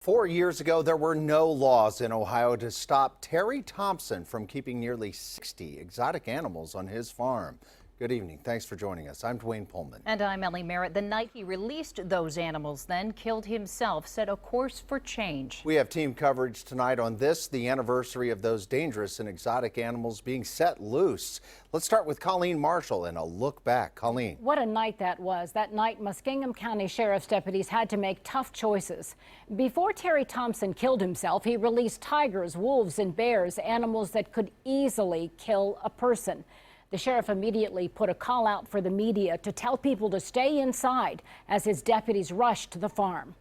4 years ago, there were no laws in Ohio to stop Terry Thompson from keeping nearly 60 exotic animals on his farm. Good evening. Thanks for joining us. I'm Dwayne Pullman. And I'm Ellie Merritt. The night he released those animals, then killed himself, set a course for change. We have team coverage tonight on this, the anniversary of those dangerous and exotic animals being set loose. Let's start with Colleen Marshall and a look back. Colleen. What a night that was. That night, Muskingum County Sheriff's deputies had to make tough choices. Before Terry Thompson killed himself, he released tigers, wolves, and bears, animals that could easily kill a person. The sheriff immediately put a call out for the media to tell people to stay inside as his deputies rushed to the farm.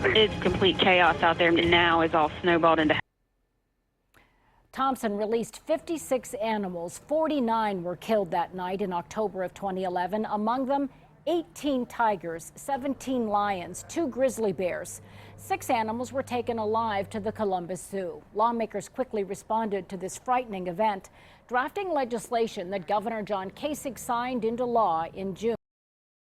It's complete chaos out there now. It's all snowballed into. Thompson released 56 animals. 49 were killed that night in October of 2011. Among them, 18 tigers, 17 lions, 2 grizzly bears. 6 animals were taken alive to the Columbus Zoo. Lawmakers quickly responded to this frightening event, drafting legislation that Governor John Kasich signed into law in June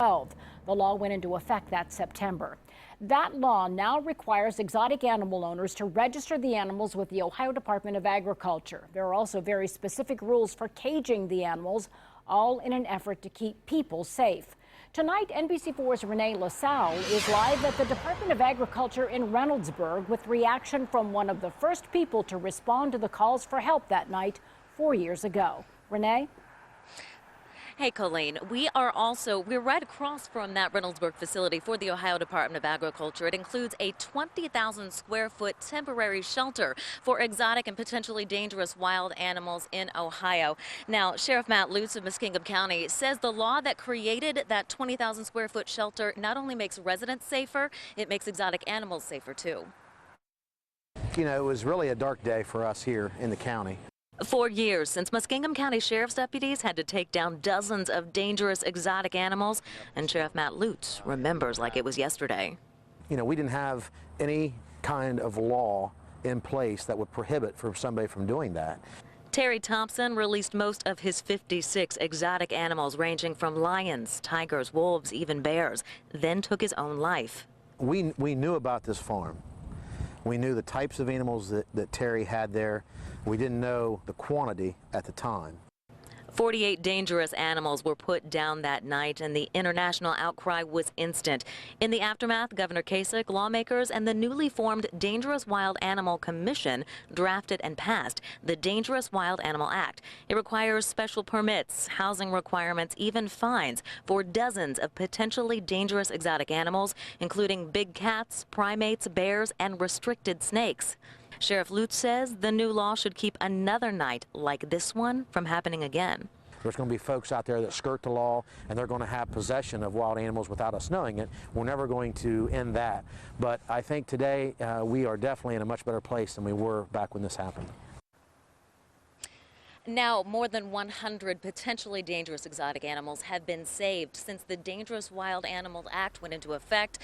2012. The law went into effect that September. That law now requires exotic animal owners to register the animals with the Ohio Department of Agriculture. There are also very specific rules for caging the animals, all in an effort to keep people safe. Tonight, NBC4's Renee LaSalle is live at the Department of Agriculture in Reynoldsburg with reaction from one of the first people to respond to the calls for help that night 4 years ago. Renee? Hey, Colleen, we're right across from that Reynoldsburg facility for the Ohio Department of Agriculture. It includes a 20,000 square foot temporary shelter for exotic and potentially dangerous wild animals in Ohio. Now, Sheriff Matt Lutz of Muskingum County says the law that created that 20,000 square foot shelter not only makes residents safer, it makes exotic animals safer too. You know, it was really a dark day for us here in the county. 4 years since Muskingum County Sheriff's deputies had to take down dozens of dangerous exotic animals, and Sheriff Matt Lutz remembers like it was yesterday. You know, we didn't have any kind of law in place that would prohibit for somebody from doing that. Terry Thompson released most of his 56 exotic animals ranging from lions, tigers, wolves, even bears, then took his own life. We knew about this farm. We knew the types of animals that Terry had there. We didn't know the quantity at the time. 48 dangerous animals were put down that night, and the international outcry was instant. In the aftermath, Governor Kasich, lawmakers, and the newly formed Dangerous Wild Animal Commission drafted and passed the Dangerous Wild Animal Act. It requires special permits, housing requirements, even fines for dozens of potentially dangerous exotic animals, including big cats, primates, bears, and restricted snakes. Sheriff Lutz says the new law should keep another night like this one from happening again. There's going to be folks out there that skirt the law, and they're going to have possession of wild animals without us knowing it. We're never going to end that. But I think today we are definitely in a much better place than we were back when this happened. Now, more than 100 potentially dangerous exotic animals have been saved since the Dangerous Wild Animals Act went into effect.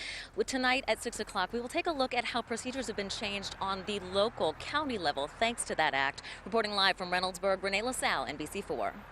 Tonight at 6 o'clock, we will take a look at how procedures have been changed on the local county level thanks to that act. Reporting live from Reynoldsburg, Renee LaSalle, NBC4.